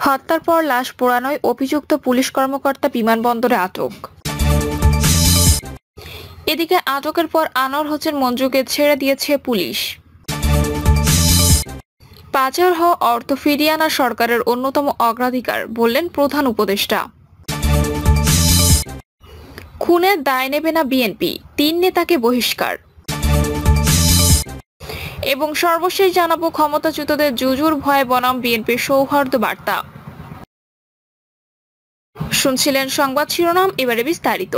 হত্যার পর লাশ পোড়ানোয় অভিযুক্ত পুলিশ কর্মকর্তা বিমানবন্দরে আটক। এদিকে আটকের পর আনোয়ার হোসেন মঞ্জুকে ছেড়ে দিয়েছে পুলিশ। পাচার হওয়া অর্থ ফিরিয়ে আনা সরকারের অন্যতম অগ্রাধিকার বললেন প্রধান উপদেষ্টা। খুনের দায় নেবে না বিএনপি, 3 নেতাকে বহিষ্কার। এবং সর্বশেষ জানাবো ক্ষমতাচ্যুতদের জুজুর ভয়ে বনাম বিএনপির সৌহার্দ্য বার্তা। শুনছিলেন সংবাদ শিরোনাম, এবারে বিস্তারিত।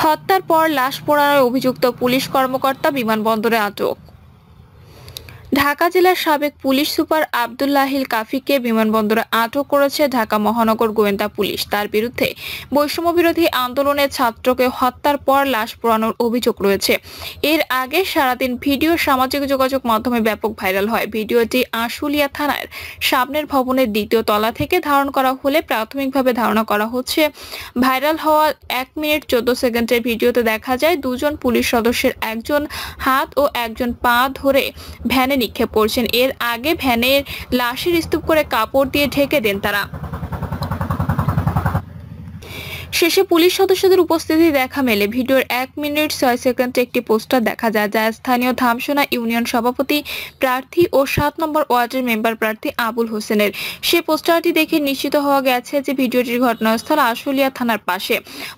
হত্যার পর লাশ পোড়ানোর অভিযুক্ত পুলিশ কর্মকর্তা বিমানবন্দরে আটক। ঢাকা জেলার সাবেক পুলিশ সুপার আব্দুল্লাহিল কাফিকে বিমানবন্দরে আটক করেছে ঢাকা মহানগর গোয়েন্দা পুলিশ। তার বিরুদ্ধে বৈষম্য বিরোধী আন্দোলনে ছাত্রকে হত্যার পর লাশ পোড়ানোর অভিযোগ রয়েছে। এর আগে সারাদিন ভিডিও সামাজিক যোগাযোগ মাধ্যমে ব্যাপক ভাইরাল হয়। ভিডিওটি আশুলিয়া থানার সামনের ভবনের 2য় তলা থেকে ধারণ করা হলে প্রাথমিকভাবে ধারণা করা হচ্ছে ভাইরাল হওয়া 1 মিনিট 14 সেকেন্ডের ভিডিওতে দেখা যায় 2 জন পুলিশ সদস্যের একজন হাত ও একজন পা ধরে ভ্যানে নিক্ষেপ করছেন। এর আগে ভ্যানের লাশের স্তূপ করে কাপড় দিয়ে ঢেকে দেন তারা। শেষে পুলিশ সদস্যদের উপস্থিতি দেখা মেলে। ভিডিওর 1 মিনিট 6 সেকেন্ডে একটি পোস্টার দেখা যায় যা স্থানীয় ধামসোনা ইউনিয়ন সভাপতি প্রার্থী ও 7 নম্বর ওয়ার্ডের মেম্বার প্রার্থী আবুল হোসেনের। সে পোস্টারটি দেখে নিশ্চিত হওয়া গেছে যে ভিডিওটির ঘটনাস্থল আশুলিয়া থানার পাশে।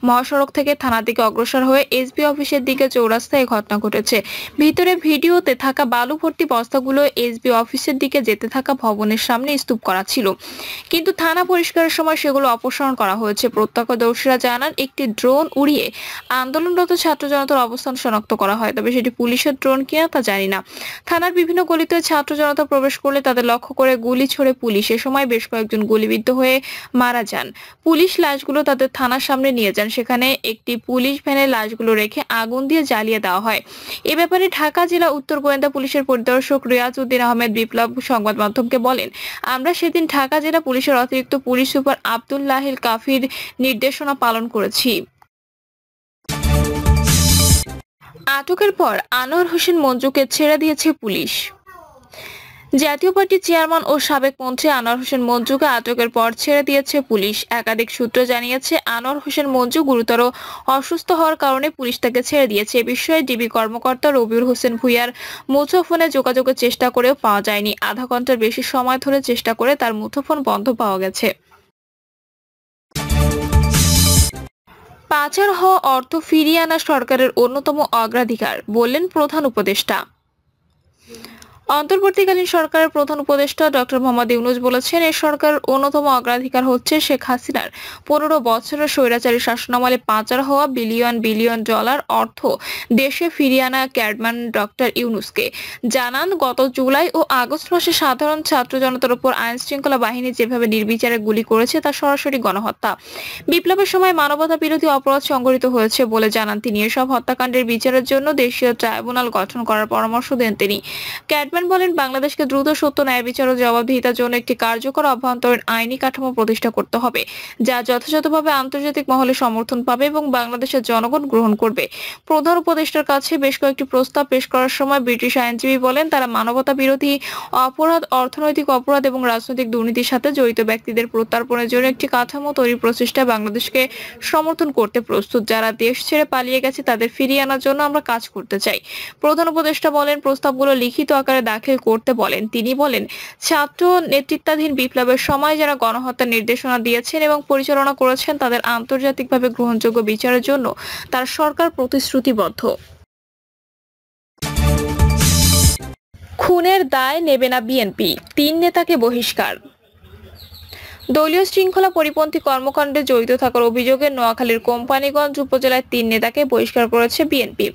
মহাসড়ক থেকে থানার দিকে অগ্রসর হয়ে এসবি অফিসের দিকে চৌরাস্তায় ঘটনা ঘটেছে। ভিতরে ভিডিওতে থাকা বালু ভর্তি বস্তাগুলো এসবি অফিসের দিকে যেতে থাকা ভবনের সামনে স্তূপ করা ছিল, কিন্তু থানা পরিষ্কারের সময় সেগুলো অপসারণ করা হয়েছে। প্রত্যক্ষদর্শীরা জানান একটি ড্রোন উড়িয়ে আন্দোলনরত ছাত্র জনতার অবস্থান শনাক্ত করা হয়, তবে সেটি পুলিশের ড্রোন কিনা তা জানি না। থানার বিভিন্ন গলিতে ছাত্র জনতা প্রবেশ করলে তাদের লক্ষ্য করে গুলি ছোড়ে পুলিশ। এ সময় বেশ কয়েকজন গুলিবিদ্ধ হয়ে মারা যান। পুলিশ লাশগুলো তাদের থানার সামনে নিয়ে যান, সেখানে একটি পুলিশ ভ্যানে লাশগুলো রেখে আগুন দিয়ে জ্বালিয়ে দেওয়া হয়। এ ব্যাপারে ঢাকা জেলা উত্তর গোয়েন্দা পুলিশের পরিদর্শক রিয়াজ উদ্দিন আহমেদ বিপ্লব সংবাদ মাধ্যমকে বলেন, আমরা সেদিন ঢাকা জেলা পুলিশের অতিরিক্ত পুলিশ সুপার আব্দুল্লাহিল কাফির নির্দেশনা পালন করেছি। আটকের পর আনোয়ার হোসেন মঞ্জুকে ছেড়ে দিয়েছে পুলিশ। জাতীয় পার্টির চেয়ারম্যান ও সাবেক মন্ত্রী আনোয়ার হোসেন মঞ্জুকে আটকের পর ছেড়ে দিয়েছে পুলিশ। একাধিক সূত্র জানিয়েছে আনোয়ার হোসেন মঞ্জু গুরুতর অসুস্থ হওয়ার কারণে পুলিশ তাকে ছেড়ে দিয়েছে। এ বিষয়ে ডিবি কর্মকর্তা রবিউল হোসেন ভুইয়ার মুঠোফোনে যোগাযোগের চেষ্টা করেও পাওয়া যায়নি। আধা ঘন্টার বেশি সময় ধরে চেষ্টা করে তার মুঠোফোন বন্ধ পাওয়া গেছে। পাচার হওয়া অর্থ ফিরিয়ে আনা সরকারের অন্যতম অগ্রাধিকার বললেন প্রধান উপদেষ্টা। অন্তর্বর্তীকালীন সরকারের প্রধান উপদেষ্টা ডক্টর মোহাম্মদ ইউনূস বলেছেন, এই সরকারের অন্যতম অগ্রাধিকার হচ্ছে শেখ হাসিনার 15 বছরের স্বৈরাচারী শাসনামলে পাচার হওয়া বিলিয়ন বিলিয়ন ডলার অর্থ দেশে ফিরিয়ে আনা। ক্যাডম্যান ডক্টর ইউনূসকে জানান, গত জুলাই ও আগস্ট মাসে সাধারণ ছাত্র জনতার উপর আইন শৃঙ্খলা বাহিনী যেভাবে নির্বিচারে গুলি করেছে তা সরাসরি গণহত্যা। বিপ্লবের সময় মানবতা বিরোধী অপরাধ সংঘটিত হয়েছে বলে জানান তিনি। এসব হত্যাকাণ্ডের বিচারের জন্য দেশীয় ট্রাইব্যুনাল গঠন করার পরামর্শ দেন তিনি। ক্যাডম্যান বলেন, বাংলাদেশকে দ্রুত সত্য ন্যায় বিচার ও জবাবদিহিতার জন্য একটি কার্যকর অভ্যন্তরীণ আইনি কাঠামো প্রতিষ্ঠা করতে হবে যা যথাযথভাবে আন্তর্জাতিক মহলে সমর্থন পাবে এবং বাংলাদেশের জনগণ গ্রহণ করবে। প্রধান উপদেষ্টার কাছে বেশ কয়েকটি প্রস্তাব পেশ করার সময় ব্রিটিশ আইনজীবী বলেন, তারা মানবতা বিরোধী অপরাধ, অর্থনৈতিক অপরাধ এবং রাজনৈতিক দুর্নীতির সাথে জড়িত ব্যক্তিদের প্রত্যার্পণের জন্য একটি কাঠামো তৈরির প্রচেষ্টায় বাংলাদেশকে সমর্থন করতে প্রস্তুত। যারা দেশ ছেড়ে পালিয়ে গেছে তাদের ফিরিয়ে আনার জন্য আমরা কাজ করতে চাই। প্রধান উপদেষ্টা বলেন, প্রস্তাবগুলো লিখিত আকারে দাখিল করতে বলেন। তিনি বলেন, ছাত্র নেতৃত্বাধীন বিপ্লবের সময় যারা গণহত্যার নির্দেশনা দিয়েছেন এবং পরিচালনা করেছেন তাদের আন্তর্জাতিকভাবে গ্রহণযোগ্য বিচারের জন্য তার সরকার প্রতিশ্রুতিবদ্ধ। খুনের দায় নেবে না বিএনপি, 3 নেতাকে বহিষ্কার। দলীয় শৃঙ্খলা পরিপন্থী কর্মকাণ্ডে জড়িত থাকার অভিযোগে নোয়াখালীর কোম্পানীগঞ্জ উপজেলায় 3 নেতাকে বহিষ্কার করেছে বিএনপি।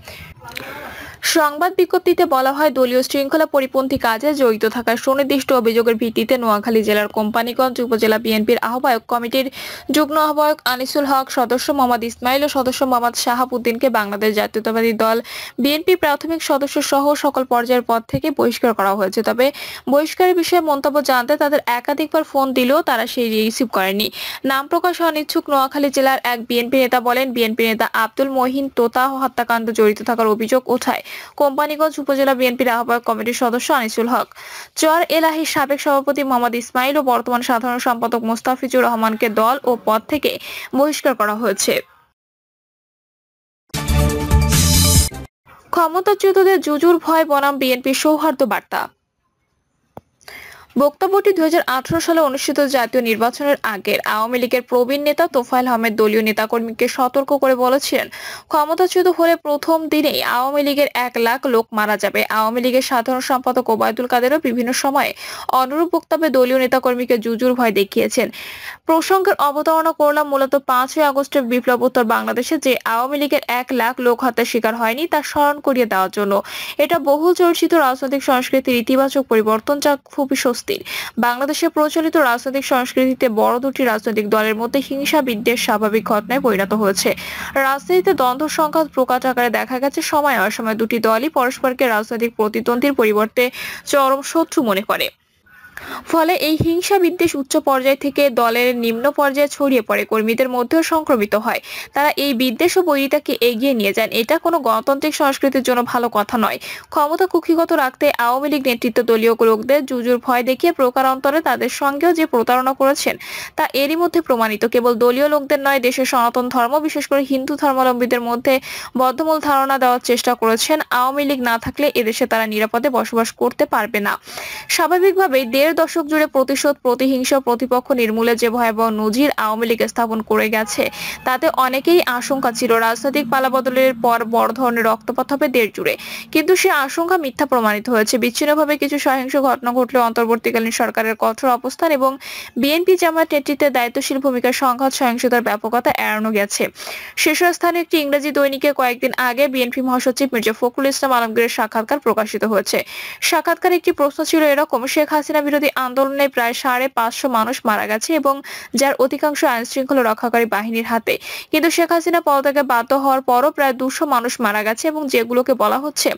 সংবাদ বিজ্ঞপ্তিতে বলা হয়, দলীয় শৃঙ্খলা পরিপন্থী কাজে জড়িত থাকার সুনির্দিষ্ট অভিযোগের ভিত্তিতে নোয়াখালী জেলার কোম্পানীগঞ্জ উপজেলা বিএনপির আহ্বায়ক কমিটির যুগ্ম আহ্বায়ক আনিসুল হক, সদস্য মোহাম্মদ ইসমাইল ও সদস্য মোহাম্মদ শাহাব উদ্দিনকে বাংলাদেশ জাতীয়তাবাদী দল বিএনপি প্রাথমিক সদস্য সহ সকল পর্যায়ের পদ থেকে বহিষ্কার করা হয়েছে। তবে বহিষ্কারের বিষয়ে মন্তব্য জানতে তাদের একাধিকবার ফোন দিলেও তারা সেই রিসিভ করেনি। নাম প্রকাশে অনিচ্ছুক নোয়াখালী জেলার এক বিএনপি নেতা বলেন, বিএনপি নেতা আব্দুল মহিন তোতা হত্যাকাণ্ড জড়িত থাকার অভিযোগ ওঠায় কোম্পানিগঞ্জ উপজেলা বিএনপির আহ্বায়ক কমিটির সদস্য আনিসুল হক, চর এলাহির সাবেক সভাপতি মোহাম্মদ ইসমাইল ও বর্তমান সাধারণ সম্পাদক মোস্তাফিজুর রহমানকে দল ও পদ থেকে বহিষ্কার করা হয়েছে। ক্ষমতাচ্যুতদের জুজুর ভয় বনাম বিএনপির সৌহার্দ্য বার্তা। বক্তব্যটি 2018 সালে অনুষ্ঠিত জাতীয় নির্বাচনের আগের আওয়ামী লীগের প্রবীণ নেতা তোফায়েল আহমেদ দলীয় নেতাকর্মীকে সতর্ক করে বলেছিলেন, ক্ষমতাচ্যুত হলে প্রথম দিনেই আওয়ামী লীগের 1 লাখ লোক মারা যাবে। আওয়ামী লীগের সাধারণ সম্পাদক ওবায়দুল কাদেরও বিভিন্ন সময়ে অনুরূপ বক্তব্যে দলীয় নেতাকর্মীকে জুজুর ভয় দেখিয়েছেন। প্রসঙ্গের অবতারণা করলাম মূলত 5ই আগস্টের বিপ্লবোত্তর বাংলাদেশে যে আওয়ামী লীগের 1 লাখ লোক হত্যার শিকার হয়নি তা স্মরণ করিয়ে দেওয়ার জন্য। এটা বহুল চর্চিত রাজনৈতিক সংস্কৃতির ইতিবাচক পরিবর্তন, যা খুবই বাংলাদেশের প্রচলিত রাজনৈতিক সংস্কৃতিতে বড় দুটি রাজনৈতিক দলের মধ্যে হিংসা বিদ্বেষ স্বাভাবিক ঘটনায় পরিণত হয়েছে। রাজনীতিতে দ্বন্দ্ব সংঘাত প্রকাশ আকারে দেখা গেছে। সময় অসময় দুটি দলই পরস্পরকে রাজনৈতিক প্রতিদ্বন্দ্বীর পরিবর্তে চরম শত্রু মনে করে। ফলে এই হিংসা বিদ্বেষ উচ্চ পর্যায় থেকে দলের নিম্ন পর্যায়ে ছড়িয়ে পড়ে, কর্মীদের মধ্যেও সংক্রমিত হয়। তারা এই বিদ্বেষ ও বৈরিতাকে এগিয়ে নিয়ে যান। এটা কোনো গণতান্ত্রিক সংস্কৃতির জন্য ভালো কথা নয়। ক্ষমতা কুক্ষিগত রাখতে আওয়ামী লীগ নেতৃত্ব দলীয় লোকদের জুজুর ভয় দেখিয়ে প্রকারান্তরে তাদের সঙ্গেও যে প্রতারণা করেছেন তা এরই মধ্যে প্রমাণিত। কেবল দলীয় লোকদের নয়, দেশের সনাতন ধর্ম বিশেষ করে হিন্দু ধর্মাবলম্বীদের মধ্যে বদ্ধমূল ধারণা দেওয়ার চেষ্টা করেছেন আওয়ামী লীগ না থাকলে এদেশে তারা নিরাপদে বসবাস করতে পারবে না। স্বাভাবিকভাবেই 1.5 দশক জুড়ে প্রতিশোধ, প্রতিহিংসা, প্রতিপক্ষ নির্মূলে যে ভয়াবহ নজির আওয়ামী লীগ স্থাপন করে গেছে তাতে অনেকেই আশঙ্কা ছিল রাজনৈতিক পালাবদলের পর বড় ধরনের রক্তপাত হবে দেশ জুড়ে। কিন্তু সে আশঙ্কা মিথ্যা প্রমাণিত হয়েছে। বিচ্ছিন্নভাবে কিছু সহিংস ঘটনা ঘটলেও অন্তর্বর্তীকালীন সরকারের কঠোর অবস্থান এবং বিএনপি জামায়াত নেতৃত্বে দায়িত্বশীল ভূমিকার সংঘাত সহিংসতার ব্যাপকতা এড়ানো গেছে। শীর্ষস্থানীয় একটি ইংরেজি দৈনিকে কয়েকদিন আগে বিএনপি মহাসচিব মির্জা ফখরুল ইসলাম আলমগীরের সাক্ষাৎকার প্রকাশিত হয়েছে। সাক্ষাৎকারে একটি প্রশ্ন ছিল এরকম, শেখ হাসিনা বিরোধী আন্দোলনে প্রায় 550 মানুষ মারা গেছে এবং যার অধিকাংশ আইন শৃঙ্খলা রক্ষাকারী বাহিনীর হাতে, কিন্তু শেখ হাসিনা পদত্যাগে বাধ্য হওয়ার পরও প্রায় 200 মানুষ মারা গেছে এবং যেগুলোকে বলা হচ্ছে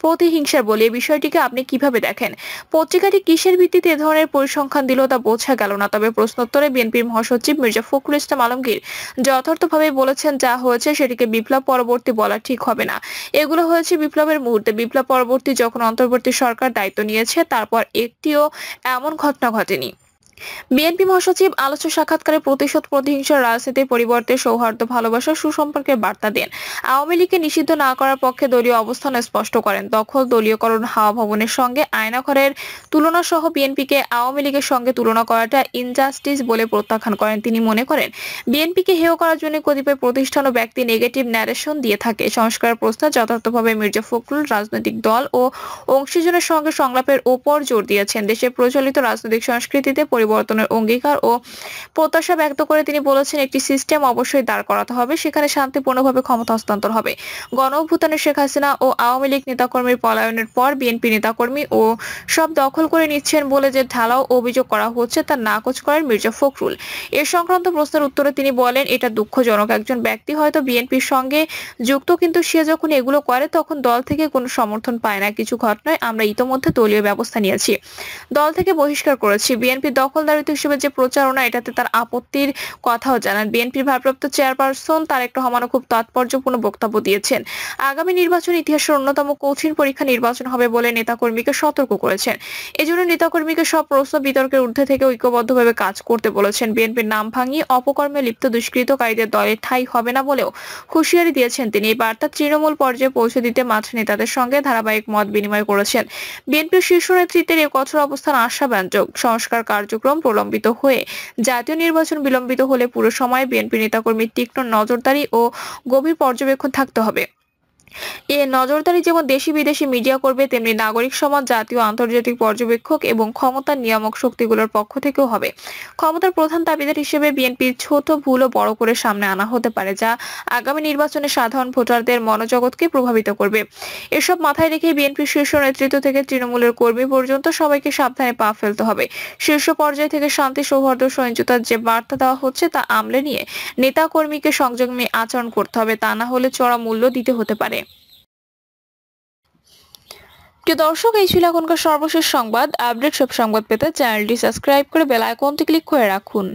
প্রতিহিংসার বলে। এই বিষয়টিকে আপনি কিভাবে দেখেন? পত্রিকাটি কিসের ভিত্তিতে এ ধরনের পরিসংখ্যান দিল তা বোঝা গেল না। তবে প্রশ্নোত্তরে বিএনপির মহাসচিব মির্জা ফখরুল ইসলাম আলমগীর যথার্থভাবে বলেছেন, যা হয়েছে সেটিকে বিপ্লব পরবর্তী বলা ঠিক হবে না। এগুলো হয়েছে বিপ্লবের মুহূর্তে। বিপ্লব পরবর্তী যখন অন্তর্বর্তী সরকার দায়িত্ব নিয়েছে তারপর একটিও এমন ঘটনা ঘটেনি। বিএনপি মহাসচিব আলোচ্য সাক্ষাৎকারে প্রতিশোধ, প্রতিহিংসার রাজনীতির পরিবর্তে সৌহার্দ্য, ভালোবাসা, সুসম্পর্কের বার্তা দেন। আওয়ামী লীগকে নিষিদ্ধ না করার পক্ষে দলীয় অবস্থান স্পষ্ট করেন। দখল, দলীয়করণ, হাওয়া ভবনের সঙ্গে আয়নাঘরের তুলনা সহ বিএনপিকে আওয়ামী লীগের সঙ্গে তুলনা করাটা ইনজাস্টিস বলে প্রত্যাখ্যান করেন। তিনি মনে করেন বিএনপিকে হেয় করার জন্য কতিপয় প্রতিষ্ঠান ও ব্যক্তি নেগেটিভ ন্যারেশন দিয়ে থাকে। সংস্কারের প্রস্তাব যথার্থভাবে মির্জা ফখরুল রাজনৈতিক দল ও অংশীজনের সঙ্গে সংলাপের ওপর জোর দিয়েছেন। দেশের প্রচলিত রাজনৈতিক সংস্কৃতিতে পরিবর্তনের অঙ্গীকার ও প্রত্যাশা ব্যক্ত করে তিনি বলেছেন, একটি সিস্টেম অবশ্যই দাঁড় করাতে হবে, সেখানে শান্তিপূর্ণভাবে ক্ষমতা হস্তান্তর হবে। গণঅভ্যুত্থানে শেখ হাসিনা ও আওয়ামী লীগ নেতাকর্মীর পলায়নের পর বিএনপি নেতাকর্মী ও সব দখল করে নিচ্ছেন বলে যে ঢালাও অভিযোগ করা হচ্ছে তা নাকচ করেন মির্জা ফখরুল। এ সংক্রান্ত প্রশ্নের উত্তরে তিনি বলেন, এটা দুঃখজনক। একজন ব্যক্তি হয়তো বিএনপির সঙ্গে যুক্ত, কিন্তু সে যখন এগুলো করে তখন দল থেকে কোনো সমর্থন পায় না। কিছু ঘটনায় আমরা ইতোমধ্যে দলীয় ব্যবস্থা নিয়েছি, দল থেকে বহিষ্কার করেছি। বিএনপি দখলদারিত্ব হিসেবে যে প্রচারণা, এটাতে তার আপত্তির কথাও জানান। বিএনপির ভারপ্রাপ্ত চেয়ারপারসন তারেক রহমানও খুব তাৎপর্যপূর্ণ বক্তব্য দিয়েছেন। আগামী নির্বাচন ইতিহাসের অন্যতম কঠিন পরীক্ষা নির্বাচন হবে বলে নেতাকর্মীকে সতর্ক করেছেন। এজন্য নেতাকর্মীকে সব প্রশ্ন বিতর্কের ঊর্ধ্বে থেকে ঐক্যবদ্ধভাবে কাজ করতে বলেছেন। বিএনপির নাম ভাঙিয়ে অপকর্মে লিপ্ত দুষ্কৃতকারীদের দলে ঠাঁই হবে না বলেও হুঁশিয়ারি দিয়েছেন তিনি। এই বার্তা তৃণমূল পর্যায়ে পৌঁছে দিতে মাঠ নেতাদের সঙ্গে ধারাবাহিক মত বিনিময় করেছেন। বিএনপির শীর্ষ নেতৃত্বের এই কঠোর অবস্থান আশাব্যঞ্জক। সংস্কার কার্যক্রম প্রলম্বিত হয়ে জাতীয় নির্বাচন বিলম্বিত হলে পুরো সময় বিএনপি নেতাকর্মীর তীক্ষ্ণ নজরদারি ও গভীর পর্যবেক্ষণ থাকতে হবে। এ নজরদারি যেমন দেশি বিদেশি মিডিয়া করবে, তেমনি নাগরিক সমাজ, জাতীয় আন্তর্জাতিক পর্যবেক্ষক এবং ক্ষমতার নিয়ামক শক্তিগুলোর পক্ষ থেকেও হবে। ক্ষমতার প্রধান দাবিদার হিসেবে বিএনপির ছোট ভুলও বড় করে সামনে আনা হতে পারে, যা আগামী নির্বাচনে সাধারণ ভোটারদের মনোজগৎকে প্রভাবিত করবে। এসব মাথায় রেখে বিএনপির শীর্ষ নেতৃত্ব থেকে তৃণমূলের কর্মী পর্যন্ত সবাইকে সাবধানে পা ফেলতে হবে। শীর্ষ পর্যায় থেকে শান্তি, সৌহার্দ্য, সহিংসতার যে বার্তা দেওয়া হচ্ছে তা আমলে নিয়ে নেতা কর্মীকে সংযমী আচরণ করতে হবে, তা না হলে চড়া মূল্য দিতে হতে পারে। প্রিয় দর্শক, এই ছিল এখনকার সর্বশেষ সংবাদ। আপডেট সব সংবাদ পেতে চ্যানেলটি সাবস্ক্রাইব করে বেল আইকনটি ক্লিক করে রাখুন।